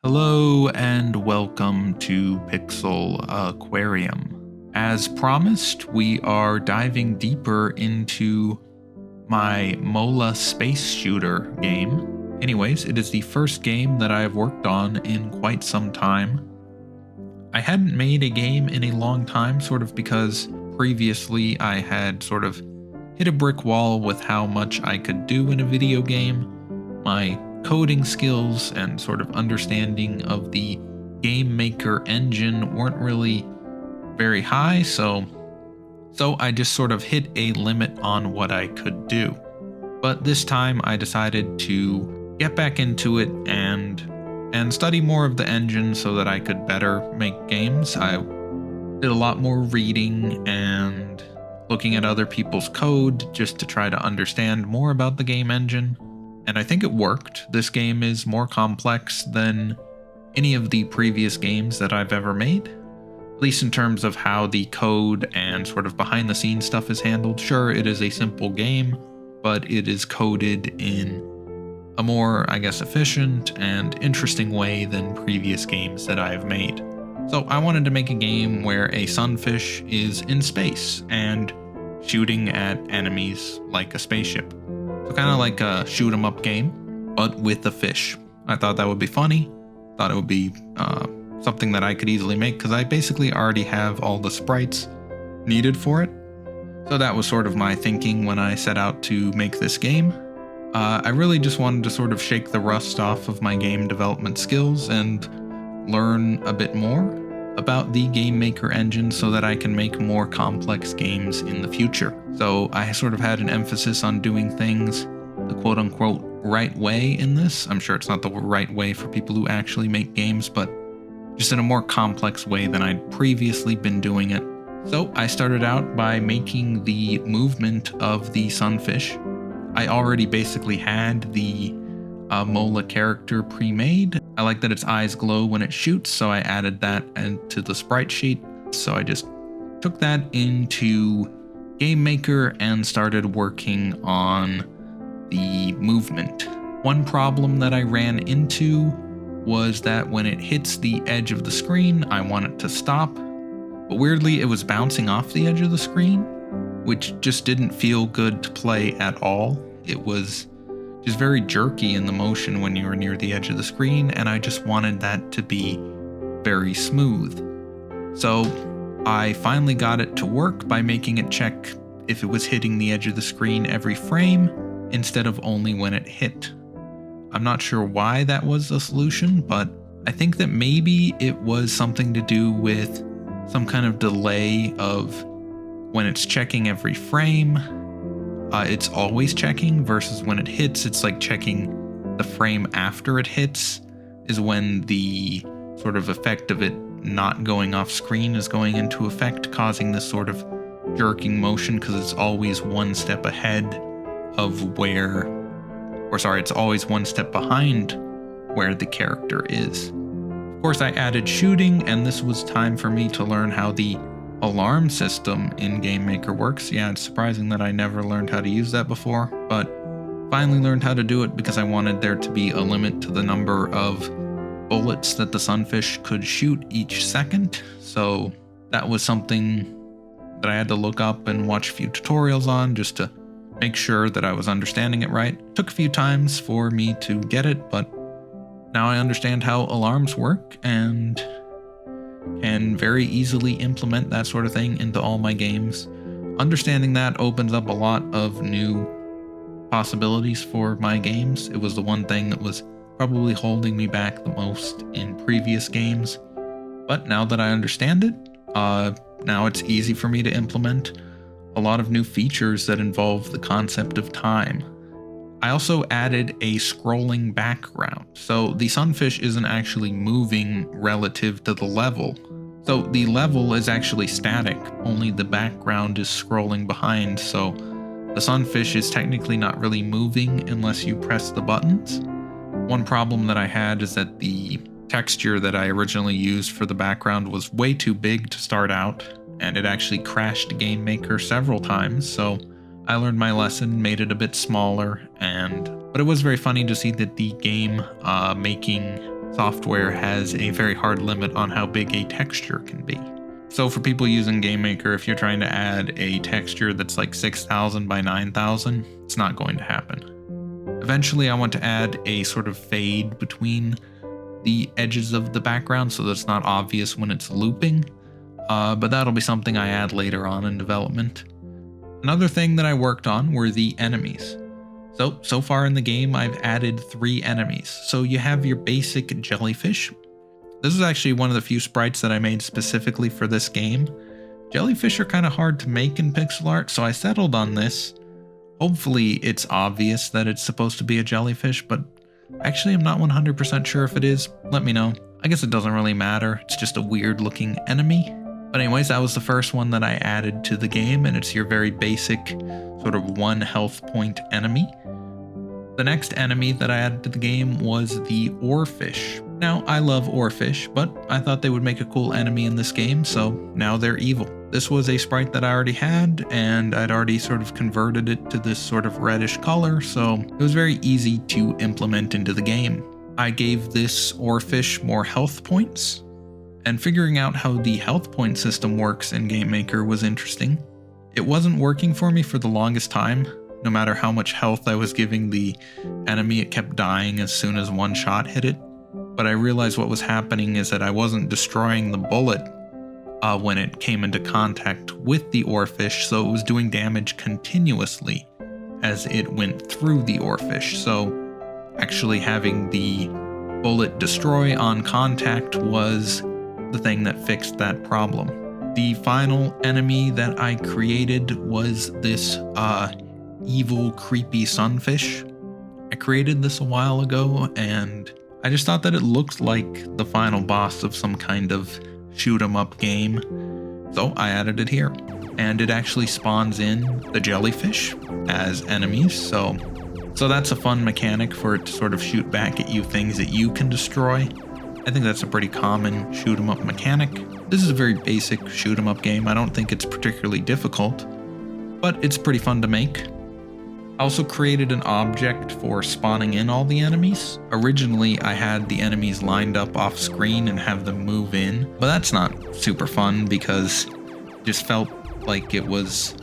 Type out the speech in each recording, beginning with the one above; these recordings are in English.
Hello and welcome to Pixel Aquarium. As promised, we are diving deeper into my MOLA space shooter game. Anyways, it is the first game that I have worked on in quite some time. I hadn't made a game in a long time, sort of because previously I had sort of hit a brick wall with how much I could do in a video game. My coding skills and sort of understanding of the game maker engine weren't really very high, so I just sort of hit a limit on what I could do. But this time I decided to get back into it and study more of the engine so that I could better make games. I did a lot more reading and looking at other people's code just to try to understand more about the game engine. And I think it worked. This game is more complex than any of the previous games that I've ever made, at least in terms of how the code and sort of behind the scenes stuff is handled. Sure, it is a simple game, but it is coded in a more, I guess, efficient and interesting way than previous games that I've made. So I wanted to make a game where a sunfish is in space and shooting at enemies like a spaceship. So kind of like a shoot 'em up game, but with a fish. I thought that would be funny. Thought it would be something that I could easily make because I basically already have all the sprites needed for it. So that was sort of my thinking when I set out to make this game. I really just wanted to sort of shake the rust off of my game development skills and learn a bit more about the game maker engine so that I can make more complex games in the future. So I sort of had an emphasis on doing things the quote-unquote right way in this. I'm sure it's not the right way for people who actually make games, but just in a more complex way than I'd previously been doing it. So I started out by making the movement of the sunfish. I already basically had the MOLA character pre-made. I like that its eyes glow when it shoots, so I added that into the sprite sheet. So I just took that into Game Maker and started working on the movement. One problem that I ran into was that when it hits the edge of the screen, I want it to stop. But weirdly, it was bouncing off the edge of the screen, which just didn't feel good to play at all. It was just very jerky in the motion when you were near the edge of the screen, and I just wanted that to be very smooth. So I finally got it to work by making it check if it was hitting the edge of the screen every frame instead of only when it hit. I'm not sure why that was the solution, but I think that maybe it was something to do with some kind of delay of when it's checking every frame. It's always checking versus when it hits, it's like checking the frame after it hits is when the sort of effect of it not going off screen is going into effect, causing this sort of jerking motion because it's always one step ahead of it's always one step behind where the character is. Of course, I added shooting, and this was time for me to learn how the alarm system in Game Maker works. Yeah, it's surprising that I never learned how to use that before, but finally learned how to do it because I wanted there to be a limit to the number of bullets that the sunfish could shoot each second. So that was something that I had to look up and watch a few tutorials on just to make sure that I was understanding it right. Took a few times for me to get it, but now I understand how alarms work and can very easily implement that sort of thing into all my games. Understanding that opens up a lot of new possibilities for my games. It was the one thing that was probably holding me back the most in previous games. But now that I understand it, now it's easy for me to implement a lot of new features that involve the concept of time. I also added a scrolling background. So the sunfish isn't actually moving relative to the level. So the level is actually static, only the background is scrolling behind. So the sunfish is technically not really moving unless you press the buttons. One problem that I had is that the texture that I originally used for the background was way too big to start out, and it actually crashed Game Maker several times. So I learned my lesson, made it a bit smaller, but it was very funny to see that the game making software has a very hard limit on how big a texture can be. So for people using GameMaker, if you're trying to add a texture that's like 6,000 by 9,000, it's not going to happen. Eventually, I want to add a sort of fade between the edges of the background so that it's not obvious when it's looping, but that'll be something I add later on in development. Another thing that I worked on were the enemies. So far in the game, I've added 3 enemies. So you have your basic jellyfish. This is actually one of the few sprites that I made specifically for this game. Jellyfish are kind of hard to make in pixel art, so I settled on this. Hopefully it's obvious that it's supposed to be a jellyfish, but actually I'm not 100% sure if it is. Let me know. I guess it doesn't really matter. It's just a weird looking enemy. But anyways, that was the first one that I added to the game, and it's your very basic sort of 1 health point enemy. The next enemy that I added to the game was the oarfish. Now, I love oarfish, but I thought they would make a cool enemy in this game, so now they're evil. This was a sprite that I already had, and I'd already sort of converted it to this sort of reddish color, so it was very easy to implement into the game. I gave this oarfish more health points, and figuring out how the health point system works in GameMaker was interesting. It wasn't working for me for the longest time. No matter how much health I was giving the enemy, it kept dying as soon as one shot hit it. But I realized what was happening is that I wasn't destroying the bullet when it came into contact with the oarfish, so it was doing damage continuously as it went through the oarfish. So actually having the bullet destroy on contact was the thing that fixed that problem. The final enemy that I created was this evil, creepy sunfish. I created this a while ago, and I just thought that it looked like the final boss of some kind of shoot 'em up game, so I added it here. And it actually spawns in the jellyfish as enemies, so that's a fun mechanic for it to sort of shoot back at you things that you can destroy. I think that's a pretty common shoot 'em up mechanic. This is a very basic shoot 'em up game. I don't think it's particularly difficult, but it's pretty fun to make. I also created an object for spawning in all the enemies. Originally, I had the enemies lined up off screen and have them move in, but that's not super fun because it just felt like it was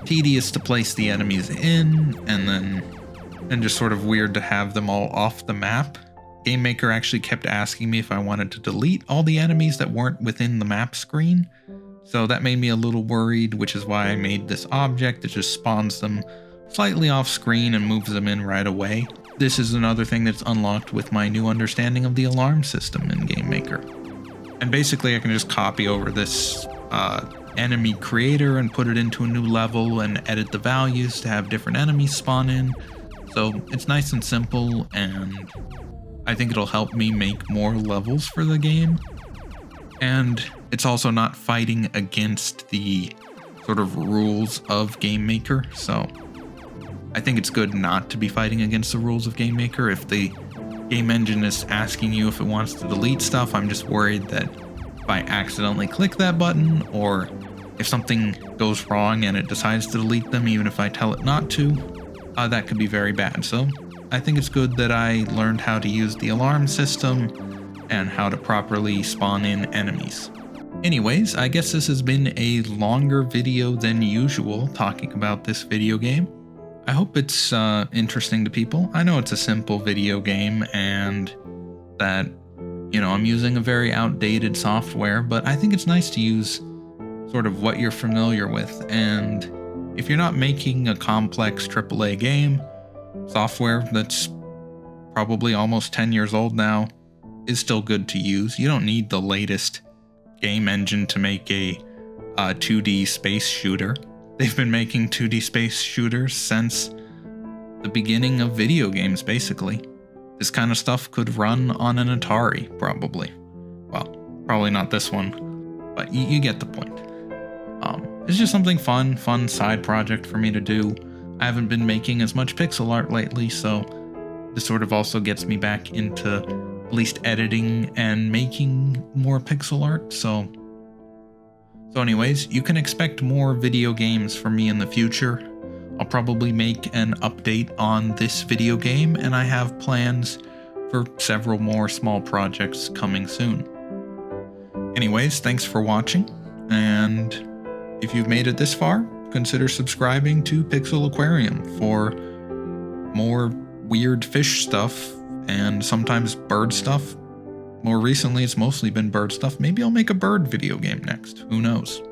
tedious to place the enemies in and just sort of weird to have them all off the map. GameMaker actually kept asking me if I wanted to delete all the enemies that weren't within the map screen, so that made me a little worried, which is why I made this object that just spawns them slightly off screen and moves them in right away. This is another thing that's unlocked with my new understanding of the alarm system in GameMaker. And basically I can just copy over this enemy creator and put it into a new level and edit the values to have different enemies spawn in. So it's nice and simple, and I think it'll help me make more levels for the game. And it's also not fighting against the sort of rules of GameMaker, so I think it's good not to be fighting against the rules of GameMaker. If the game engine is asking you if it wants to delete stuff, I'm just worried that if I accidentally click that button, or if something goes wrong and it decides to delete them even if I tell it not to, that could be very bad. So I think it's good that I learned how to use the alarm system and how to properly spawn in enemies. Anyways, I guess this has been a longer video than usual talking about this video game. I hope it's interesting to people. I know it's a simple video game and that, I'm using a very outdated software, but I think it's nice to use sort of what you're familiar with. And if you're not making a complex AAA game, software that's probably almost 10 years old now is still good to use. You don't need the latest game engine to make a 2D space shooter. They've been making 2D space shooters since the beginning of video games, basically. This kind of stuff could run on an Atari, probably. Well, probably not this one, but you get the point. It's just something fun side project for me to do. I haven't been making as much pixel art lately, so this sort of also gets me back into at least editing and making more pixel art, So anyways, you can expect more video games from me in the future. I'll probably make an update on this video game, and I have plans for several more small projects coming soon. Anyways, thanks for watching, and if you've made it this far, consider subscribing to Pixel Aquarium for more weird fish stuff and sometimes bird stuff. More recently, it's mostly been bird stuff. Maybe I'll make a bird video game next. Who knows?